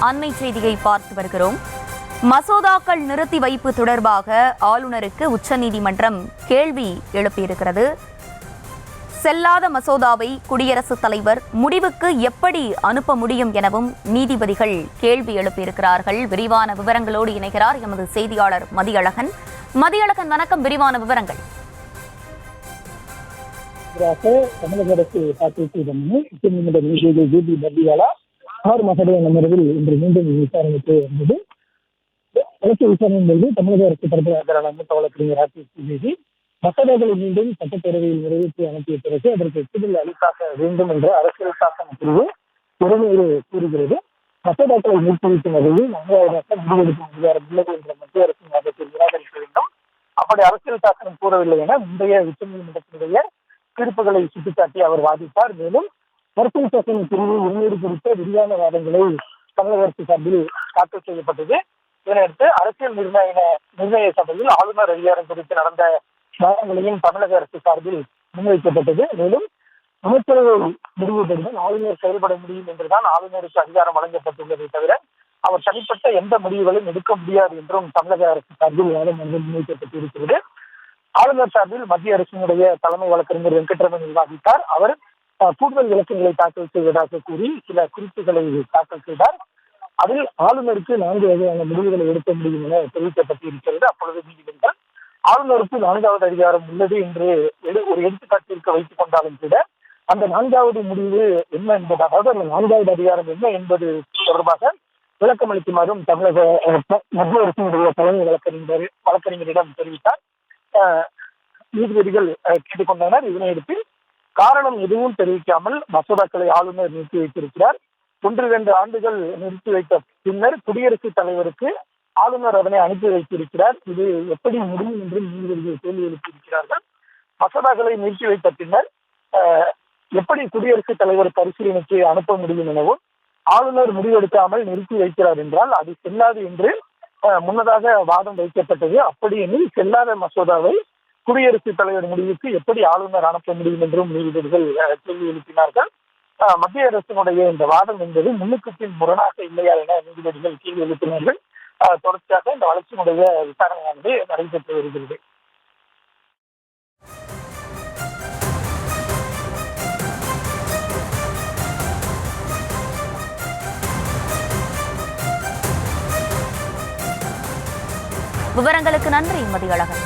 அண்மை செய்தியை பார்த்து வருகிறோம். மசோதாக்கள் நிறுத்தி வைப்பு தொடர்பாக ஆளுநருக்கு உச்சநீதிமன்றம் கேள்வி எழுப்பியிருக்கிறது. செல்லாத மசோதாவை குடியரசுத் தலைவர் முடிவுக்கு எப்படி அனுப்ப முடியும் எனவும் நீதிபதிகள் கேள்வி எழுப்பியிருக்கிறார்கள். விரிவான விவரங்களோடு இணைகிறார் எமது செய்தியாளர் மதியழகன். மதியழகன், வணக்கம். விரிவான விவரங்கள். தமிழக அரசு தாக்கல் செய்த மனு உச்சநீதிமன்ற நீதிபதி ஜே பி பர்திவாலா 6 மசோதா அமர்வில் இன்று மீண்டும் விசாரணைக்கு வந்தது. அரசு விசாரணையின் போது தமிழக அரசு தரப்பில் ஆஜரான மூத்த வழக்கறிஞர் ஆர்டிசி மசோதாக்களை மீண்டும் சட்டப்பேரவையில் நிறைவேற்றி அனுப்பிய பிறகு அதற்கு ஒப்புதல் அளித்தாக வேண்டும் என்ற அரசியல் சாசன பிரிவு உரிமையை கூறுகிறது. மசோதாக்களை நீர்ப்பளிக்கும் வகையில் 4வது முடிவெடுக்கும் அதிகாரம் உள்ளது என்ற மத்திய அரசின் வாதத்தை நிராகரிக்க வேண்டும். அப்படி அரசியல் சாசனம் கூறவில்லை என முந்தைய உச்சநீதிமன்றத்தினுடைய தீர்ப்புகளை சுட்டிக்காட்டி அவர் வாதிட்டார். மேலும் அரசியல் சாசன பிரிவு உரிமையை குறித்த விரிவான வாதங்களை தமிழக அரசு சார்பில் தாக்கல் செய்யப்பட்டது. இதனையடுத்து அரசியல் நிர்ணய சபையில் ஆளுநர் அதிகாரம் குறித்து நடந்த வாதங்களையும் தமிழக அரசு சார்பில் முன்வைக்கப்பட்டது. மேலும் அமைச்சரவை முடிவு பெறும் ஆளுநர் செயல்பட முடியும் என்றுதான் ஆளுநருக்கு அதிகாரம் வழங்கப்பட்டுள்ளதை தவிர அவர் தனிப்பட்ட எந்த முடிவுகளும் எடுக்க முடியாது என்றும் தமிழக அரசு சார்பில் வாதம் முன்வைக்கப்பட்டிருக்கிறது. ஆளுநர் சார்பில் மத்திய அரசினுடைய தலைமை வழக்கறிஞர் வெங்கட்ரமணி விவாதித்தார். அவர் கூடுதல் விளக்கங்களை தாக்கல் செய்வதாக கூறி சில குறிப்புகளை தாக்கல் செய்தார். அதில் ஆளுநருக்கு 4 வகையான முடிவுகளை எடுக்க முடியும் என தெரிவிக்கப்பட்டிருக்கிறது. அப்பொழுது நீதிமன்றம் ஆளுநருக்கு 4வது அதிகாரம் உள்ளது என்று ஒரு எடுத்துக்காட்டிற்கு வைத்துக் கொண்டாலும் கூட அந்த 4வது முடிவு என்ன என்பது, அதாவது அந்த 4வது அதிகாரம் என்ன என்பது தொடர்பாக விளக்கம் அளிக்குமாறும் தமிழக மத்திய அரசினுடைய தலைமை வழக்கறிஞரிடம் தெரிவித்தார். நீதிபதிகள் கேட்டுக்கொண்டனர். இதனையடுத்து காரணம் எதுவும் தெரிவிக்காமல் மசோதாக்களை ஆளுநர் நிறுத்தி வைத்திருக்கிறார். 1-2 ஆண்டுகள் நிறுத்தி வைத்த பின்னர் குடியரசுத் தலைவருக்கு ஆளுநர் அதனை அனுப்பி வைத்திருக்கிறார். இது எப்படி முடியும் என்று நீதிபதிகள் கேள்வி எழுப்பியிருக்கிறார்கள். மசோதாக்களை நிறுத்தி வைத்த பின்னர் எப்படி குடியரசுத் தலைவர் பரிசீலனைக்கு அனுப்ப முடியும் எனவும் ஆளுநர் முடிவெடுக்காமல் நிறுத்தி வைக்கிறார் என்றால் அது செல்லாது என்று முன்னதாக வாதம் வைக்கப்பட்டது. அப்படி எனில் செல்லாத மசோதாவை குடியரசுத் தலைவர் முடிவுக்கு எப்படி ஆளுநர் அனுப்ப முடியும் என்றும் நீதிபதிகள் கேள்வி எழுப்பினார்கள். மத்திய அரசினுடைய இந்த வாதம் என்பது முன்னுக்கு பின் முரணாக இல்லையா என நீதிபதிகள் கேள்வி எழுப்பினார்கள். தொடர்ச்சியாக இந்த வழக்கினுடைய விசாரணையானது நடைபெற்று வருகிறது. விவரங்களுக்கு நன்றி மதியழகன்.